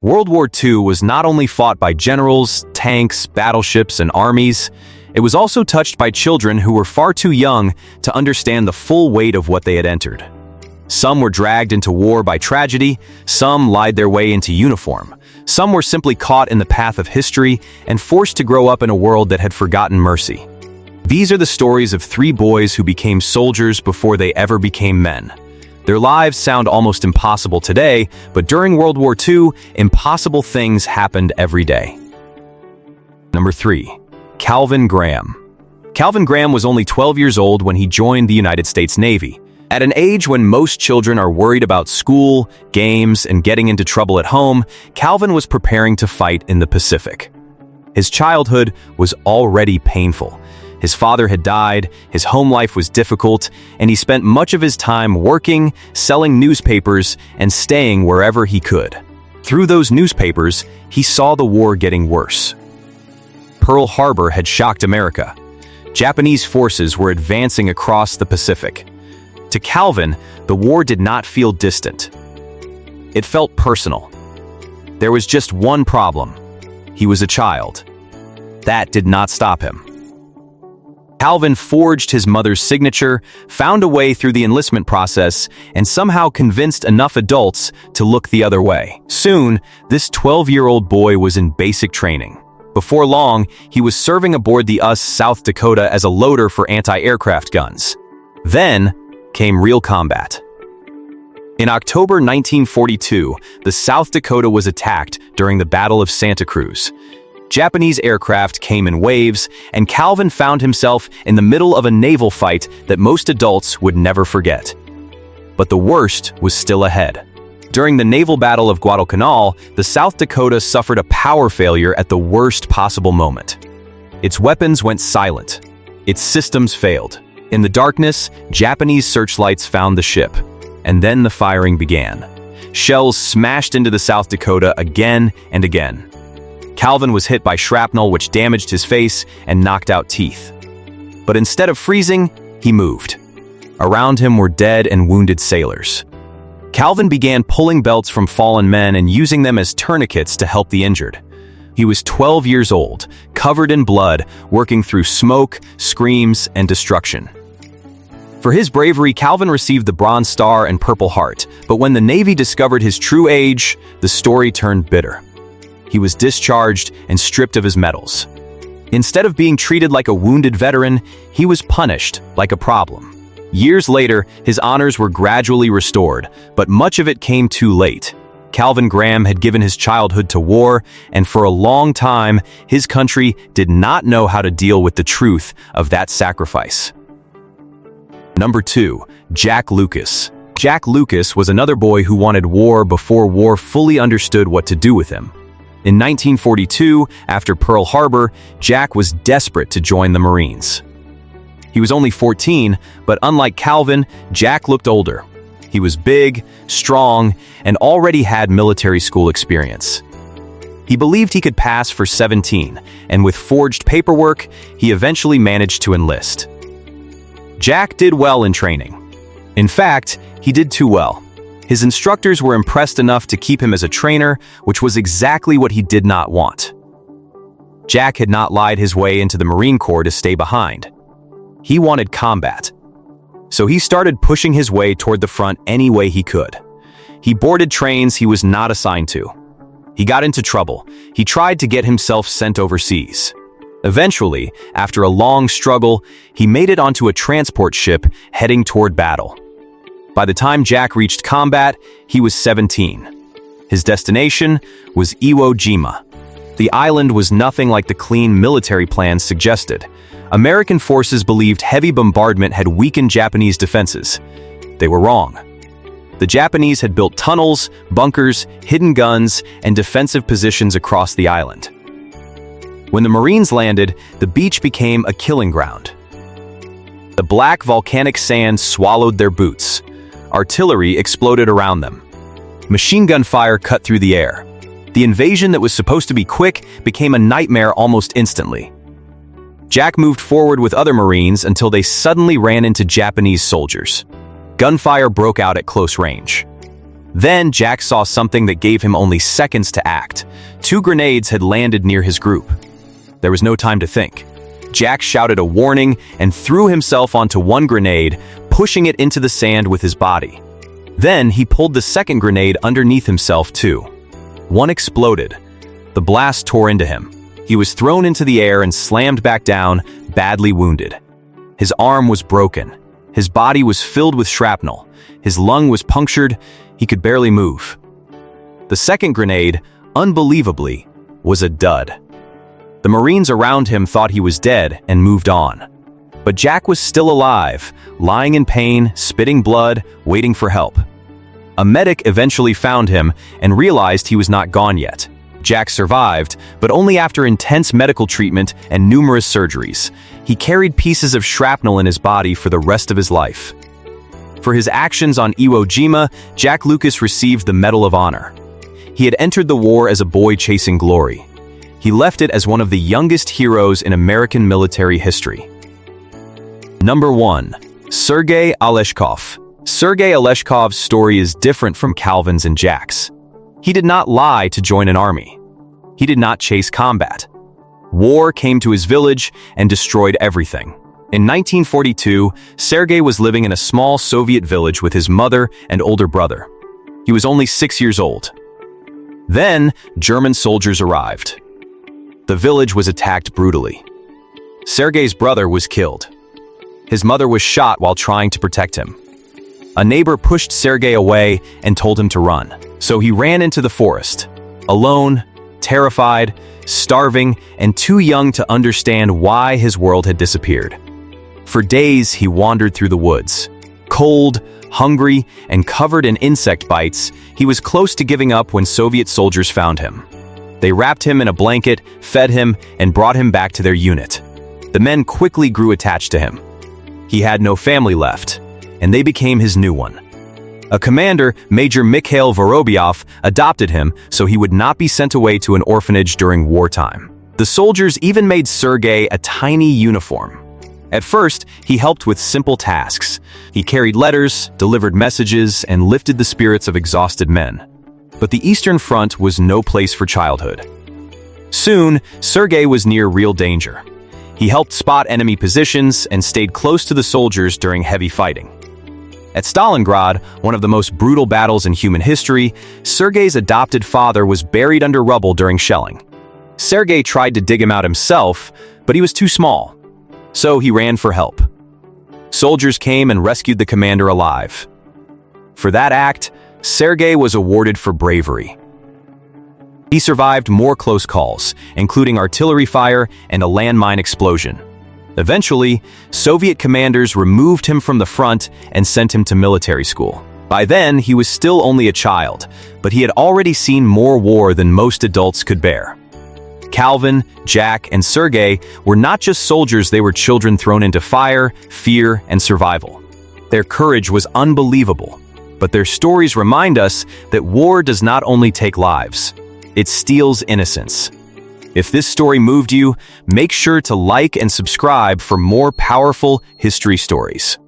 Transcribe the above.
World War II was not only fought by generals, tanks, battleships, and armies, it was also touched by children who were far too young to understand the full weight of what they had entered. Some were dragged into war by tragedy, some lied their way into uniform, some were simply caught in the path of history and forced to grow up in a world that had forgotten mercy. These are the stories of three boys who became soldiers before they ever became men. Their lives sound almost impossible today, but during World War II, impossible things happened every day. Number 3. Calvin Graham. Calvin Graham was only 12 years old when he joined the United States Navy. At an age when most children are worried about school, games, and getting into trouble at home, Calvin was preparing to fight in the Pacific. His childhood was already painful. His father had died, his home life was difficult, and he spent much of his time working, selling newspapers, and staying wherever he could. Through those newspapers, he saw the war getting worse. Pearl Harbor had shocked America. Japanese forces were advancing across the Pacific. To Calvin, the war did not feel distant. It felt personal. There was just one problem. He was a child. That did not stop him. Calvin forged his mother's signature, found a way through the enlistment process, and somehow convinced enough adults to look the other way. Soon, this 12-year-old boy was in basic training. Before long, he was serving aboard the South Dakota as a loader for anti-aircraft guns. Then came real combat. In October 1942, the South Dakota was attacked during the Battle of Santa Cruz. Japanese aircraft came in waves, and Calvin found himself in the middle of a naval fight that most adults would never forget. But the worst was still ahead. During the naval battle of Guadalcanal, the South Dakota suffered a power failure at the worst possible moment. Its weapons went silent. Its systems failed. In the darkness, Japanese searchlights found the ship, and then the firing began. Shells smashed into the South Dakota again and again. Calvin was hit by shrapnel which damaged his face and knocked out teeth. But instead of freezing, he moved. Around him were dead and wounded sailors. Calvin began pulling belts from fallen men and using them as tourniquets to help the injured. He was 12 years old, covered in blood, working through smoke, screams, and destruction. For his bravery, Calvin received the Bronze Star and Purple Heart, but when the Navy discovered his true age, the story turned bitter. He was discharged and stripped of his medals. Instead of being treated like a wounded veteran, he was punished like a problem. Years later, his honors were gradually restored, but much of it came too late. Calvin Graham had given his childhood to war, and for a long time, his country did not know how to deal with the truth of that sacrifice. Number 2. Jack Lucas. Jack Lucas was another boy who wanted war before war fully understood what to do with him. In 1942, after Pearl Harbor, Jack was desperate to join the Marines. He was only 14, but unlike Calvin, Jack looked older. He was big, strong, and already had military school experience. He believed he could pass for 17, and with forged paperwork, he eventually managed to enlist. Jack did well in training. In fact, he did too well. His instructors were impressed enough to keep him as a trainer, which was exactly what he did not want. Jack had not lied his way into the Marine Corps to stay behind. He wanted combat. So he started pushing his way toward the front any way he could. He boarded trains he was not assigned to. He got into trouble. He tried to get himself sent overseas. Eventually, after a long struggle, he made it onto a transport ship heading toward battle. By the time Jack reached combat, he was 17. His destination was Iwo Jima. The island was nothing like the clean military plans suggested. American forces believed heavy bombardment had weakened Japanese defenses. They were wrong. The Japanese had built tunnels, bunkers, hidden guns, and defensive positions across the island. When the Marines landed, the beach became a killing ground. The black volcanic sand swallowed their boots. Artillery exploded around them. Machine gun fire cut through the air. The invasion that was supposed to be quick became a nightmare almost instantly. Jack moved forward with other Marines until they suddenly ran into Japanese soldiers. Gunfire broke out at close range. Then Jack saw something that gave him only seconds to act. 2 grenades had landed near his group. There was no time to think. Jack shouted a warning and threw himself onto one grenade, pushing it into the sand with his body. Then he pulled the second grenade underneath himself too. One exploded. The blast tore into him. He was thrown into the air and slammed back down, badly wounded. His arm was broken. His body was filled with shrapnel. His lung was punctured. He could barely move. The second grenade, unbelievably, was a dud. The Marines around him thought he was dead and moved on. But Jack was still alive, lying in pain, spitting blood, waiting for help. A medic eventually found him and realized he was not gone yet. Jack survived, but only after intense medical treatment and numerous surgeries. He carried pieces of shrapnel in his body for the rest of his life. For his actions on Iwo Jima, Jack Lucas received the Medal of Honor. He had entered the war as a boy chasing glory. He left it as one of the youngest heroes in American military history. Number 1. Sergey Aleshkov. Sergey Aleshkov's story is different from Calvin's and Jack's. He did not lie to join an army. He did not chase combat. War came to his village and destroyed everything. In 1942, Sergey was living in a small Soviet village with his mother and older brother. He was only 6 years old. Then, German soldiers arrived. The village was attacked brutally. Sergey's brother was killed. His mother was shot while trying to protect him. A neighbor pushed Sergey away and told him to run. So he ran into the forest, alone, terrified, starving, and too young to understand why his world had disappeared. For days, he wandered through the woods. Cold, hungry, and covered in insect bites, he was close to giving up when Soviet soldiers found him. They wrapped him in a blanket, fed him, and brought him back to their unit. The men quickly grew attached to him. He had no family left, and they became his new one. A commander, Major Mikhail Vorobyov, adopted him so he would not be sent away to an orphanage during wartime. The soldiers even made Sergey a tiny uniform. At first, he helped with simple tasks. He carried letters, delivered messages, and lifted the spirits of exhausted men. But the Eastern Front was no place for childhood. Soon, Sergey was near real danger. He helped spot enemy positions and stayed close to the soldiers during heavy fighting. At Stalingrad, one of the most brutal battles in human history, Sergey's adopted father was buried under rubble during shelling. Sergey tried to dig him out himself, but he was too small. So he ran for help. Soldiers came and rescued the commander alive. For that act, Sergey was awarded for bravery. He survived more close calls, including artillery fire and a landmine explosion. Eventually, Soviet commanders removed him from the front and sent him to military school. By then, he was still only a child, but he had already seen more war than most adults could bear. Calvin, Jack, and Sergey were not just soldiers, they were children thrown into fire, fear, and survival. Their courage was unbelievable, but their stories remind us that war does not only take lives, it steals innocence. If this story moved you, make sure to like and subscribe for more powerful history stories.